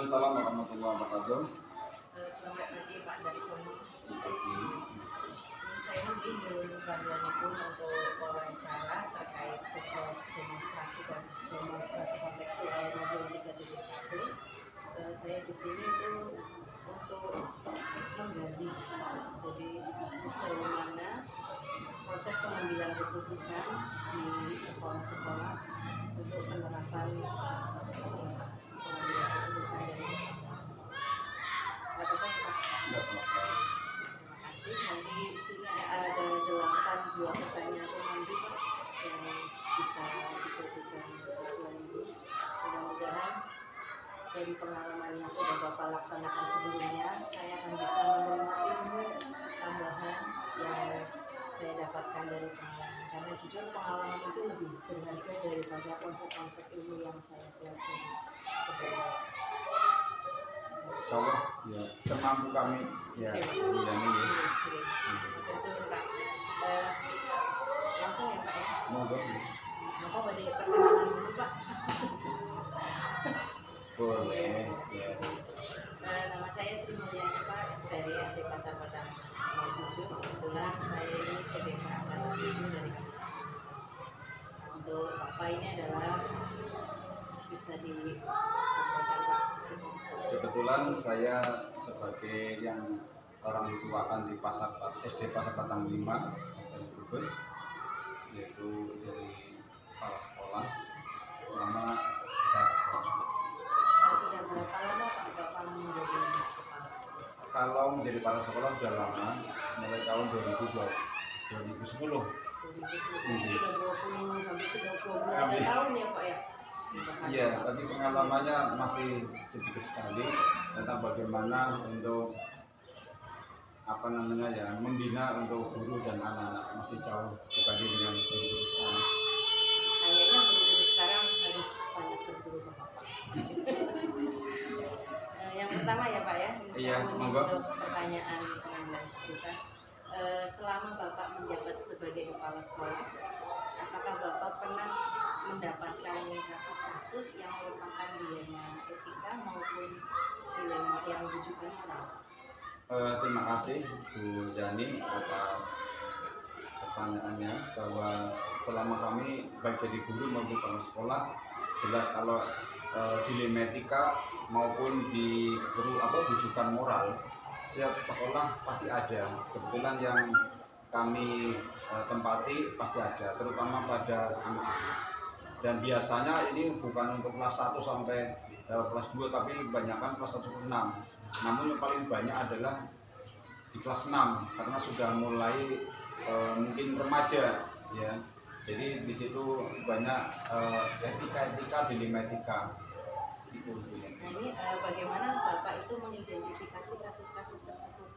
Waalaikumsalam warahmatullahi wabarakatuh. Selamat pagi Pak dari Sony. Pagi. Saya ingin bantuan Ibu untuk wawancara terkait tugas demonstrasi kontekstual modul 3.1. Saya di sini itu untuk menggali, jadi sejauh mana proses pengambilan keputusan di sekolah-sekolah untuk penerapan pengambilan keputusan dari sekolah. Apakah Pak? Terima kasih. Nanti di sini ada delapan dua pertanyaan nanti Pak yang bisa dijadikan tujuan Ibu. Mudah-mudahan dari pengalaman yang sudah Bapak laksanakan sebelumnya, saya akan bisa menerima ilmu tambahan yang saya dapatkan dari pengalaman. Karena jujur pengalaman itu lebih berharga daripada konsep-konsep ilmu yang saya pelajari sebelumnya. Insyaallah ya semampu kami ya Bu Yani ya. Langsung Pak. Langsung ya Pak ya. Monggo. Bapak pada perkenalan dulu Pak. Boleh ya. Nama saya Sri Mulyani Pak dari SD Pasar Batang 07. Kebetulan saya ini CBK angkatan 7 dari Kabupaten. Untuk Bapak ini adalah bisa disampaikan Pak. Kebetulan saya sebagai yang orang dituakan di SD Pasar Batang 5 dan Brebes, yaitu jadi kepala sekolah nama Darso. Sudah berapa lama Pak Bapak menjadi kepala sekolah? Kalau menjadi kepala sekolah sudah lama, mulai tahun 2010. 2010 sudah 20 sampai 30 tahun ya Pak ya? Iya, tapi pengalamannya masih sedikit sekali tentang bagaimana untuk membina untuk guru dan anak-anak masih jauh dibanding dengan guru-guru sekarang. Kayaknya guru-guru sekarang harus banyak berburu Bapak. Yang pertama ya Pak ya, Iya, saya monggo. untuk pertanyaan pengambilan keputusan. Selama Bapak menjabat sebagai kepala sekolah, apakah Bapak pernah mendapatkan kasus-kasus yang merupakan dilema etika maupun dilema yang rujukan moral? Terima kasih Bu Yani atas pertanyaannya, bahwa selama kami baik jadi guru maupun kepala sekolah, jelas kalau dilema etika maupun di rujukan moral setiap sekolah pasti ada. Kebetulan yang kami tempati pasti ada, terutama pada anak-anak. Dan biasanya ini bukan untuk kelas 1 sampai kelas 2, tapi kebanyakan kelas 1 sampai 6. Namun yang paling banyak adalah di kelas 6 karena sudah mulai mungkin remaja ya. Jadi di situ banyak etika-etika, dilema etika. Itu. Nah ini bagaimana Bapak itu mengidentifikasi kasus-kasus tersebut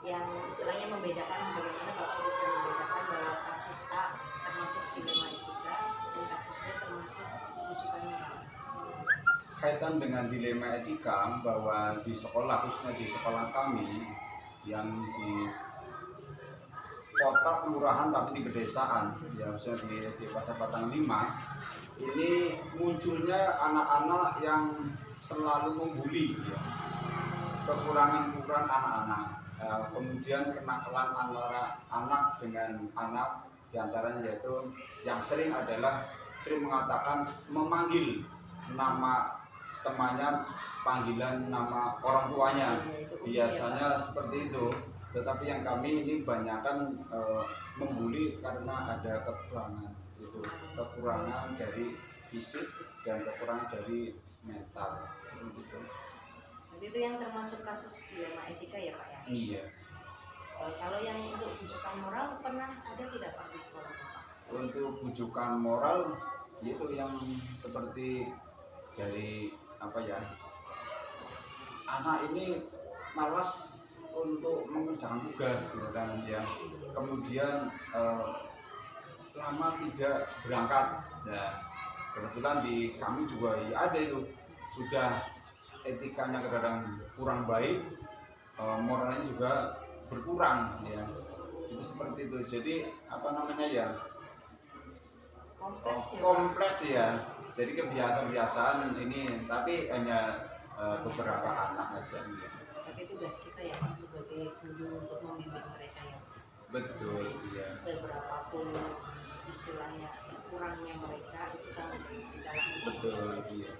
yang istilahnya membedakan, bagaimana Bapak bisa membedakan bahwa kasus A termasuk dilema etika dan kasus B termasuk rujukan moral? Kaitan dengan dilema etika, bahwa di sekolah, khususnya di sekolah kami yang di kota kelurahan tapi di pedesaan ya, khususnya di SD Pasar Batang 5, ini munculnya anak-anak yang selalu membuli ya, kekurangan-kekurangan anak-anak. Kemudian kenakalan antara anak dengan anak, diantaranya yaitu yang sering mengatakan, memanggil nama temannya panggilan nama orang tuanya, biasanya seperti itu. Tetapi yang kami ini banyakkan membuli karena ada kekurangan, itu kekurangan dari fisik dan kekurangan dari mental, seperti itu. Jadi itu yang termasuk kasus dilema etika ya Pak ya? Iya. Kalau yang untuk rujukan moral pernah ada tidak Pak di sekolah Bapak? Untuk rujukan moral itu yang seperti dari anak ini malas untuk mengerjakan tugas gitu kan ya, kemudian lama tidak berangkat. Nah, kebetulan di kami juga ada itu, sudah etikanya kadang kurang baik, moralnya juga berkurang ya, itu seperti itu. Jadi kompleks ya, Jadi kebiasaan-kebiasaan ini, tapi hanya beberapa anak aja. Tapi tugas kita ya Pak sebagai guru untuk membimbing mereka ya. Betul, iya. Seberapapun istilahnya kurangnya mereka itu tanggung jawab kita lakukan. Betul, iya.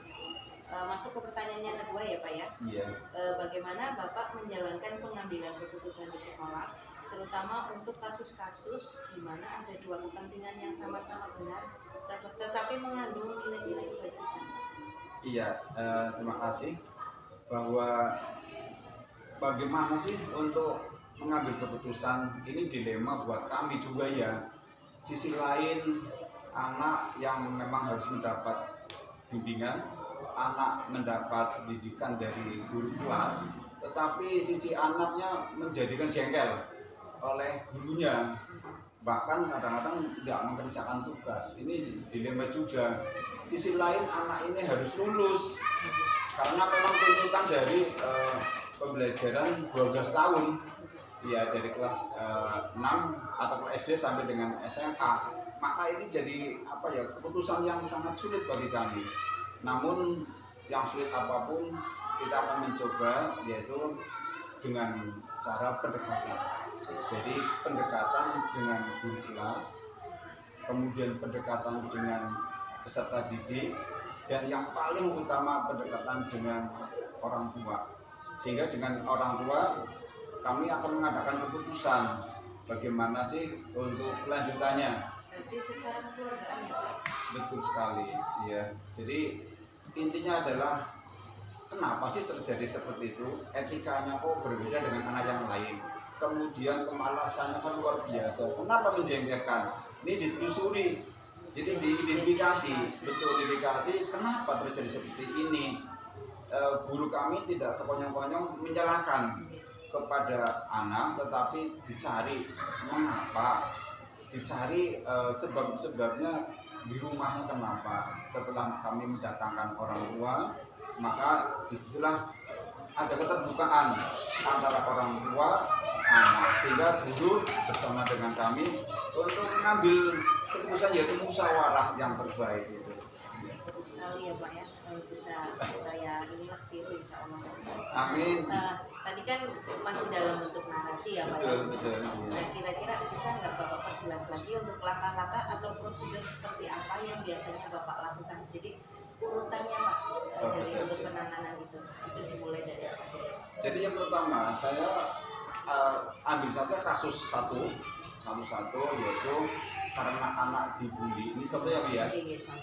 Masuk ke pertanyaan yang kedua ya Pak ya. Iya. Bagaimana Bapak menjalankan pengambilan keputusan di sekolah, terutama untuk kasus-kasus di mana ada dua kepentingan yang sama-sama benar, tetapi mengandung nilai-nilai kebajikan? Iya, terima kasih. Bahwa bagaimana sih untuk mengambil keputusan, ini dilema buat kami juga ya. Sisi lain, anak yang memang harus mendapat bimbingan, anak mendapat didikan dari guru kelas, tetapi sisi anaknya menjadikan jengkel oleh gurunya, bahkan kadang-kadang tidak mengerjakan tugas. Ini dilema juga. Sisi lain, anak ini harus lulus karena memang tuntutan dari pembelajaran 12 tahun ya, dari kelas 6 atau kelas SD sampai dengan SMA. Maka ini jadi apa ya, keputusan yang sangat sulit bagi kami. Namun yang sulit apapun kita akan mencoba, yaitu dengan cara pendekatan. Jadi pendekatan dengan guru kelas, kemudian pendekatan dengan peserta didik, dan yang paling utama pendekatan dengan orang tua. Sehingga dengan orang tua kami akan mengadakan keputusan bagaimana sih untuk kelanjutannya. Berarti secara kekeluargaan ya Pak? Betul sekali ya. Jadi intinya adalah kenapa sih terjadi seperti itu, etikanya kok berbeda dengan anak yang lain, kemudian kemalasannya kan luar biasa, kenapa menjengkelkan, ini ditelusuri, jadi diidentifikasi, betul identifikasi kenapa terjadi seperti ini. Guru kami tidak sekonyong-konyong menyalahkan kepada anak, tetapi dicari mengapa, dicari sebab-sebabnya di rumahnya kenapa. Setelah kami mendatangkan orang tua, maka disitulah ada keterbukaan antara orang tua anak, sehingga guru bersama dengan kami untuk mengambil keputusan, yaitu musyawarah yang terbaik itu. Bagus sekali ya Pak ya, bisa saya tiru insya Allah. Amin. Tadi kan masih dalam bentuk narasi ya Pak ya. Betul. Nah kira-kira bisa nggak Bapak perjelas lagi untuk langkah-langkah atau prosedur seperti apa yang biasanya Bapak lakukan? Jadi urutannya Pak dari untuk penanganan itu dimulai dari apa? Jadi yang pertama saya ambil saja kasus satu, yaitu karena anak dibully. Ini contoh ya Bu ya.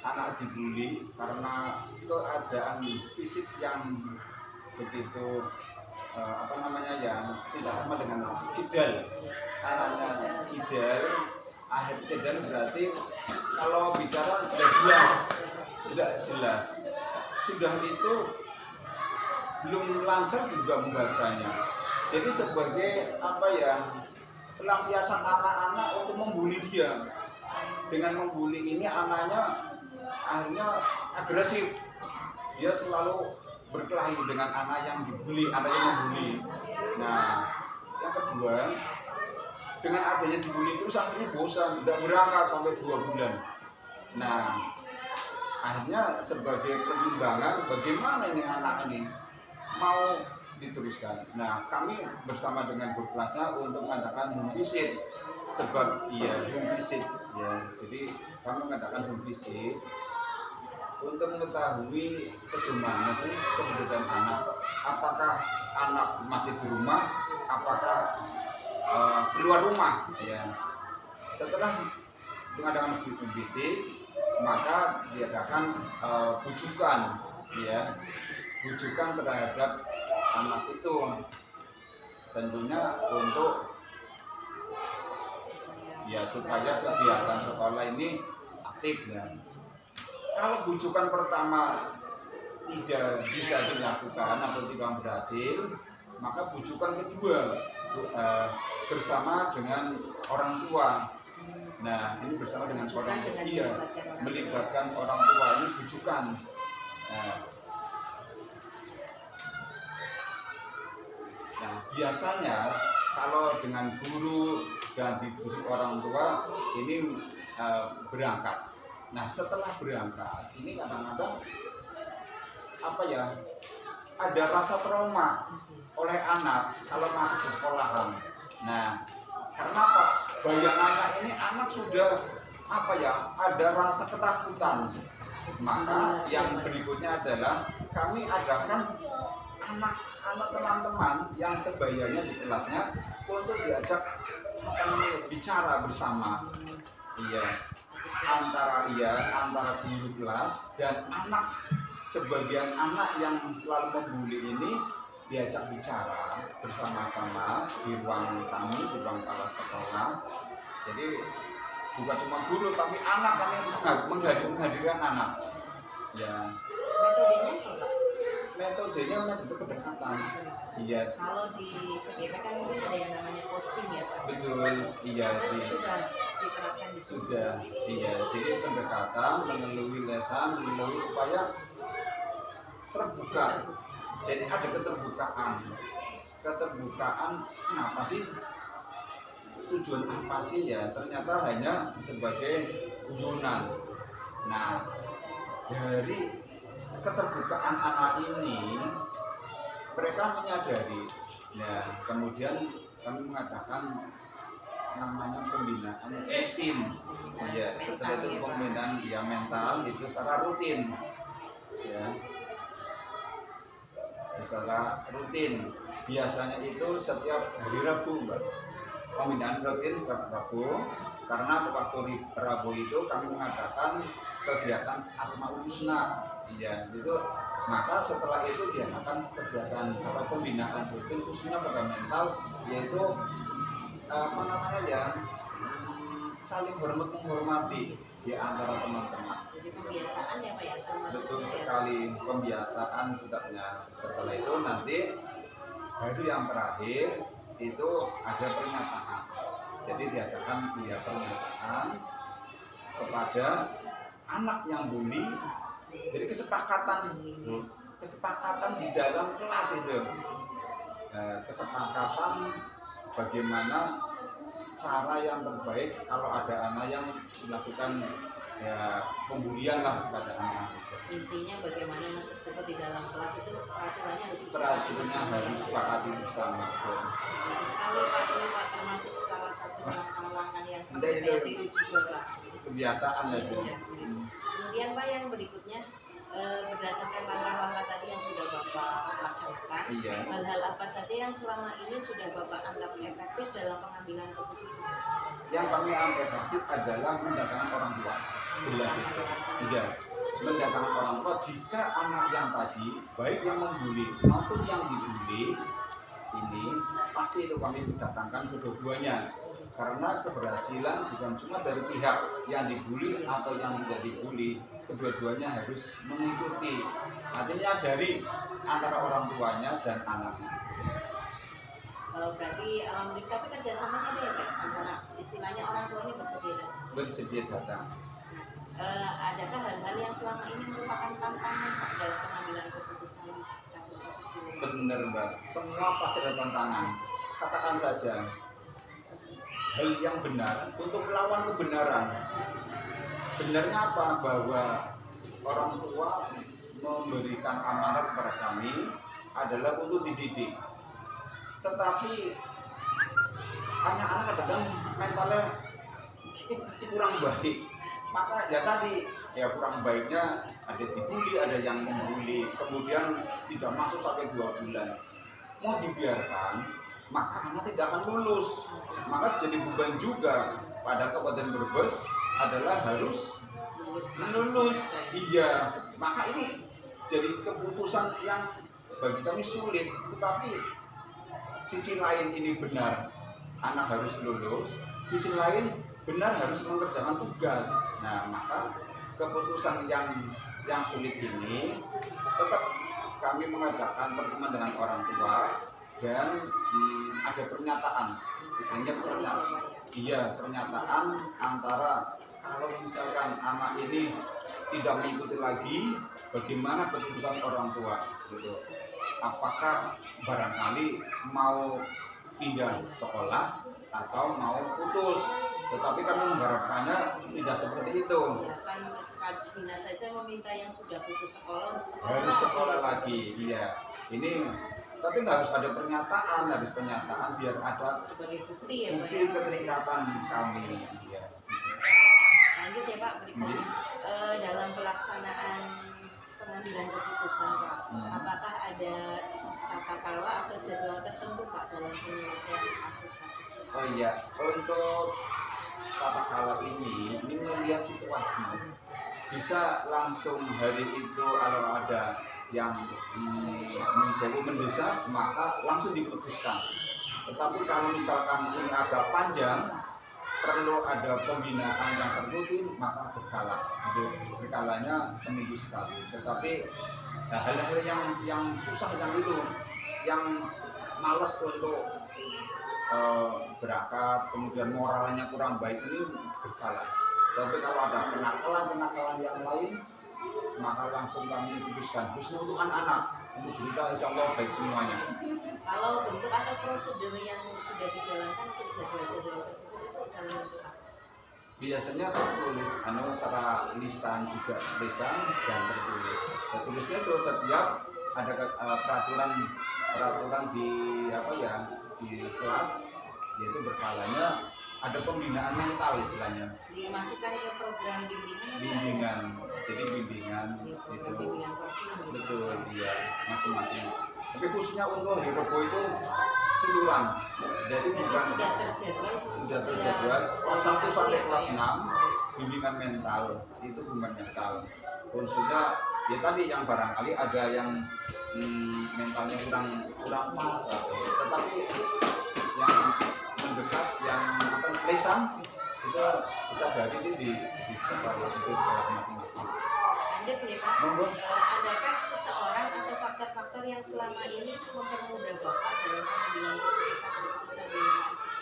Anak dibully karena keadaan fisik yang begitu yang tidak sama dengan cidal. Anaknya cidal, akhir cidal berarti kalau bicara tidak jelas. Sudah itu belum lancar juga membacanya. Jadi sebagai pelampiasan anak-anak untuk membuli dia. Dengan membuli ini anaknya akhirnya agresif. Dia selalu berkelahi dengan anak yang dibully, anak yang membuli. Nah, yang kedua, dengan adanya dibully itu akhirnya bosan, tidak berangkat sampai 2 bulan. Nah, akhirnya sebagai pertimbangan bagaimana ini anak ini mau diteruskan. Nah, kami bersama dengan guru kelasnya untuk mengadakan home visit. Sebab home visit ya. Jadi kami mengadakan home visit untuk mengetahui sejauh mana sih kebutuhan anak. Apakah anak masih di rumah, apakah keluar rumah ya. Setelah mengadakan home visit, maka diadakan bujukan terhadap anak itu, tentunya untuk supaya kegiatan sekolah ini aktif ya. Kalau bujukan pertama tidak bisa dilakukan atau tidak berhasil, maka bujukan kedua bersama dengan orang tua. Nah, ini bersama dengan orang tua, melibatkan orang tua, ini bujukan. Nah, biasanya kalau dengan guru dan dibujuk orang tua ini berangkat. Nah setelah berangkat ini kadang-kadang apa ya, ada rasa trauma oleh anak kalau masuk ke sekolahan. Nah karena apa? Bayangannya ini anak sudah apa ya, ada rasa ketakutan. Maka yang berikutnya adalah kami adakan anak-anak teman-teman yang sebayanya di kelasnya untuk diajak apa namanya, bicara bersama. Iya, antara guru kelas dan anak, sebagian anak yang selalu membuli ini diajak bicara bersama-sama di ruang tamu, di ruang kelas sekolah. Jadi bukan cuma guru tapi anak, kami menghadirkan anak. Ya. Metodenya apa, Pak? Metodenya metode pendekatan. Iya. Kalau di CGP kan mungkin ada yang namanya coaching ya, Pak. Betul. Iya. Itu sudah diterapkan di sini. Sudah. Iya. Jadi pendekatan melalui lesan, melalui supaya terbuka. Jadi ada keterbukaan. Keterbukaan kenapa sih? Tujuan apa sih ya? Ternyata hanya sebagai guyonan. Nah, dari keterbukaan anak ini mereka menyadari. Ya, kemudian kami mengadakan namanya pembinaan rutin. Ya, setelah itu pembinaan dia mental itu secara rutin. Ya. Secara rutin. Biasanya itu setiap hari Rabu, Mbak. Pembinaan rutin setiap Rabu, karena waktu Rabu itu kami mengadakan kegiatan Asmaul Husna. Iya, itu maka setelah itu diadakan kegiatan atau pembinaan rutin khususnya pada mental, yaitu apa namanya ya, saling hormat menghormati di antara teman-teman. Jadi pembiasaan ya Pak ya, termasuk Betul ya. sekali, pembiasaan setapnya. Setelah itu nanti hari yang terakhir itu ada pernyataan. Jadi diadakan pernyataan kepada anak yang bully. Jadi kesepakatan di dalam kelas itu, kesepakatan bagaimana cara yang terbaik kalau ada anak yang melakukan ya pembulian lah kepada anak. Intinya bagaimana anak tersebut di dalam kelas itu peraturannya harus disepakati bersama. Bagus sekali Pak, ini Pak termasuk salah satu langkah yang saya tiru juga Pak. Kebiasaan ya. Kemudian Pak yang berikutnya berdasarkan langkah-langkah tadi yang sudah Bapak laksanakan, hal-hal apa saja yang selama ini sudah Bapak anggap efektif dalam pengambilan keputusan? Yang kami anggap efektif adalah mendatangkan orang tua. Jelas itu. Iya. Mendatangkan orang tua jika anak yang tadi, baik yang membuli maupun yang dibuli, ini pasti itu kami mendatangkan kedua-duanya. Karena keberhasilan bukan cuma dari pihak yang dibuli atau yang tidak dibuli, kedua-duanya harus mengikuti. Artinya dari antara orang tuanya dan anaknya. Berarti alhamdulillah, tapi kerjasamanya ada ya Pak, antara istilahnya orang tuanya bersedia datang. Adakah hal-hal yang selama ini merupakan tantangan Pak dalam pengambilan keputusan kasus-kasus ini? Benar Mbak, semua pasti ada tantangan. Katakan saja hal yang benar untuk melawan kebenaran. Benarnya apa? Bahwa orang tua memberikan amanat kepada kami adalah untuk dididik. Tetapi anak-anak kadang mentalnya kurang baik. Maka ya tadi, ya kurang baiknya ada dibully, ada yang membuli, kemudian tidak masuk sampai 2 bulan. Mau dibiarkan, maka anak tidak akan lulus. Maka jadi beban juga pada Kabupaten Brebes adalah harus lulus. Iya, maka ini jadi keputusan yang bagi kami sulit. Tetapi sisi lain ini benar, anak harus lulus. Sisi lain benar harus mengerjakan tugas. Nah, maka keputusan yang sulit ini tetap kami mengadakan pertemuan dengan orang tua dan ada pernyataan, istilahnya pernyataan antara kalau misalkan anak ini tidak mengikuti lagi, bagaimana keputusan orang tua gitu. Apakah barangkali mau pindah sekolah atau mau putus, tetapi kami mengharapkannya tidak seperti itu. Ya, kan pembina saja meminta yang sudah putus sekolah untuk Harus sekolah lagi, iya. Ini tapi harus ada pernyataan, biar ada sebagai bukti ya Pak bukti ya. keterikatan kami. Iya. Lanjut ya Pak, berikutnya dalam pelaksanaan pengambilan keputusan Pak, apakah ada tata kelola atau jadwal tertentu Pak dalam penyelesaian kasus-kasus? Oh iya, untuk tata kelola ini melihat situasi. Bisa langsung hari itu kalau ada yang mendesak maka langsung diputuskan. Tetapi kalau misalkan ini agak panjang, perlu ada pembinaan yang rutin, maka berkala. Berkalanya seminggu sekali. Tetapi hal-hal yang susah yang males untuk berangkat, kemudian moralnya kurang baik ini berkala. Tapi kalau ada kenakalan yang lain, maka langsung kami putuskan. Khusus untuk anak-anak, untuk berita insya Allah baik semuanya. Kalau bentuk atau prosedur yang sudah dijalankan untuk jadwal-jadwal tersebut itu dalam bentuk apa? Biasanya tertulis, secara lisan juga, lisan dan tertulis. Tertulisnya itu setiap ada peraturan di di kelas, yaitu berkalanya ada pembinaan mental istilahnya. Dimasukkan ke program bimbingan. Jadi bimbingan itu bimbingan personal. betul dia masing-masing. Tapi khususnya untuk hari Rebo itu seluruhan. Jadi bukan sudah terjadwal kelas 1 sampai kelas 6 bimbingan mental itu bimbingan mental. Khususnya ya tadi yang barangkali ada yang mentalnya kurang pas tetapi yang mendekat yang lesan itu Ustaz Badi itu di sekolah itu kelas masing-masing. Lanjut nih Pak, adakah seseorang atau faktor-faktor yang selama ini mempermudah Bapak dalam pengambilan keputusan ini?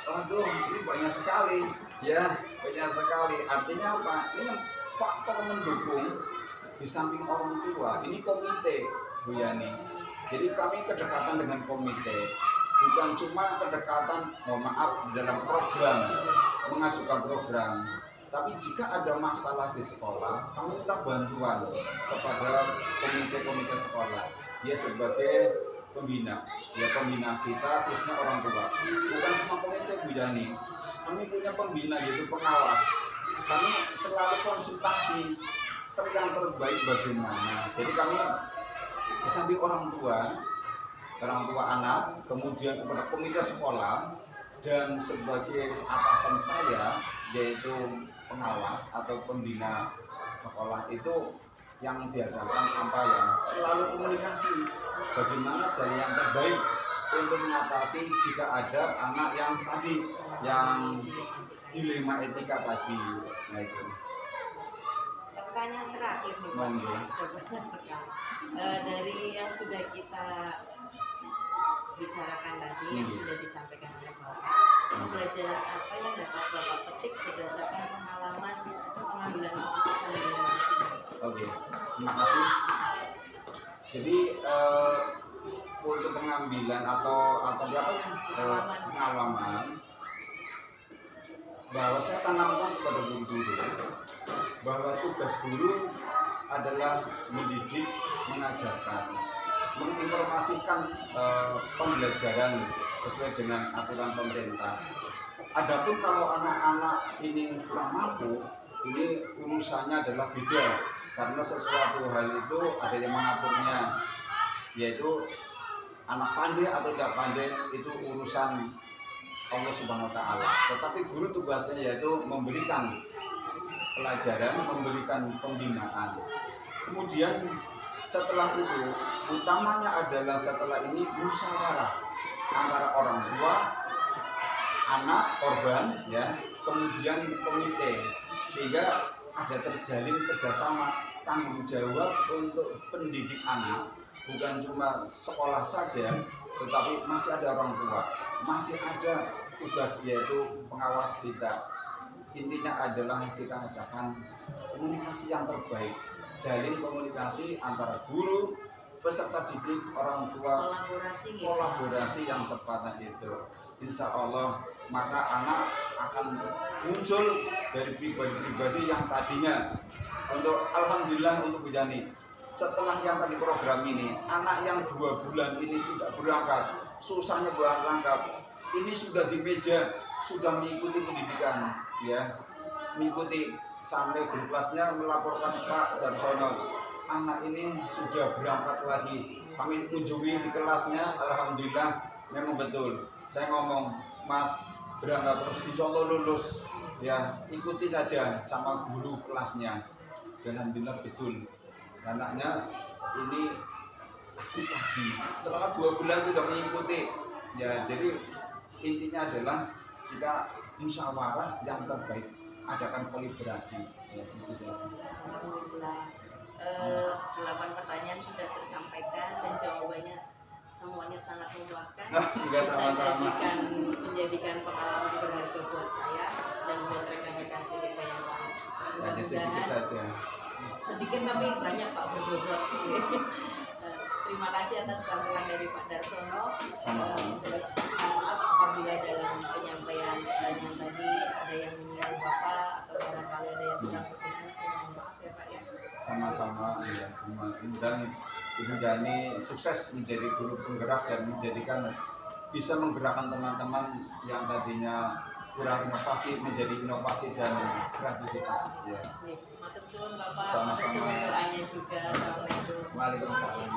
Aduh, ini banyak sekali ya, banyak sekali. Artinya apa? Ini faktor mendukung di samping orang tua. Ini komite Bu Yani. Jadi kami kedekatan dengan komite. Bukan cuma kedekatan, mohon maaf, dalam program, mengajukan program. Tapi jika ada masalah di sekolah, kami minta bantuan kepada komite-komite sekolah. Dia sebagai pembina, ya pembina kita, khususnya orang tua. Bukan cuma komite Bu Yani, kami punya pembina yaitu pengawas. Kami selalu konsultasi yang terbaik bagaimana. Jadi kami di samping orang tua anak, kemudian kepada komite sekolah, dan sebagai atasan saya yaitu pengawas atau pembina sekolah itu yang diadakan apa ya, selalu komunikasi bagaimana jalan yang terbaik untuk mengatasi jika ada anak yang tadi yang dilema etika tadi. Nah itu. Pertanyaan terakhir nih Pak, banyak sekali. Dari yang sudah kita bicarakan tadi, yang sudah disampaikan oleh Bapak, pembelajaran apa yang dapat Bapak petik berdasarkan pengalaman pengambilan keputusan ini? Oke, terima kasih. Jadi untuk pengambilan atau pengalaman bahwa saya tanamkan kepada guru-guru bahwa tugas guru adalah mendidik, mengajarkan, menginformasikan pembelajaran sesuai dengan aturan pemerintah. Adapun kalau anak-anak ini kurang mampu, ini urusannya adalah beda, karena sesuatu hal itu ada yang mengaturnya, yaitu anak pandai atau tidak pandai itu urusan Allah Subhanahu wa Ta'ala. Tetapi guru tugasnya yaitu memberikan pelajaran, memberikan pembinaan. Kemudian setelah itu, utamanya adalah setelah ini musyawarah antara orang tua, anak korban, ya, kemudian komite, sehingga ada terjalin kerjasama tanggung jawab untuk pendidik anak, bukan cuma sekolah saja, tetapi masih ada orang tua, masih ada tugas yaitu pengawas kita. Intinya adalah kita adakan komunikasi yang terbaik, jalin komunikasi antara guru, peserta didik, orang tua, kolaborasi yang tepat itu. Insya Allah maka anak akan muncul dari pribadi-pribadi yang tadinya alhamdulillah untuk Bu Yani, setelah yang tadi program ini, anak yang 2 bulan ini tidak berangkat, susahnya berangkat, ini sudah di meja, sudah mengikuti pendidikan, ya, mengikuti sampai guru kelasnya melaporkan, Pak Darsono, anak ini sudah berangkat lagi. Kami kunjungi di kelasnya, alhamdulillah memang betul. Saya ngomong, Mas berangkat terus, insya Allah lulus, ya ikuti saja sama guru kelasnya. Dan alhamdulillah betul, anaknya ini aktif lagi selama 2 bulan sudah mengikuti, ya. Jadi intinya adalah kita musyawarah yang terbaik, adakan kolaborasi, ya itu saja. Alhamdulillah, 8 pertanyaan sudah tersampaikan dan jawabannya semuanya sangat memuaskan. Bisa menjadikan pengalaman berharga buat saya dan buat rekan-rekan CDP yang lain. Hanya sedikit saja. Sedikit tapi banyak Pak, berbobot. Terima kasih atas bantuan dari Pak Darsono. Sama-sama. Maaf apabila dalam penyampaian yang tadi ada yang menyinggung Bapak atau barangkali ada yang kurang berkenan, saya mohon maaf ya Pak ya. Sama-sama, ya semua. Dan Ibu Yani sukses menjadi guru penggerak dan bisa menggerakkan teman-teman yang tadinya kurang inovasi menjadi inovasi dan kreativitas, ya. Matur suwun Bapak, Sama-sama. matur suwun doanya juga. Assalamualaikum. Waalaikumsalam.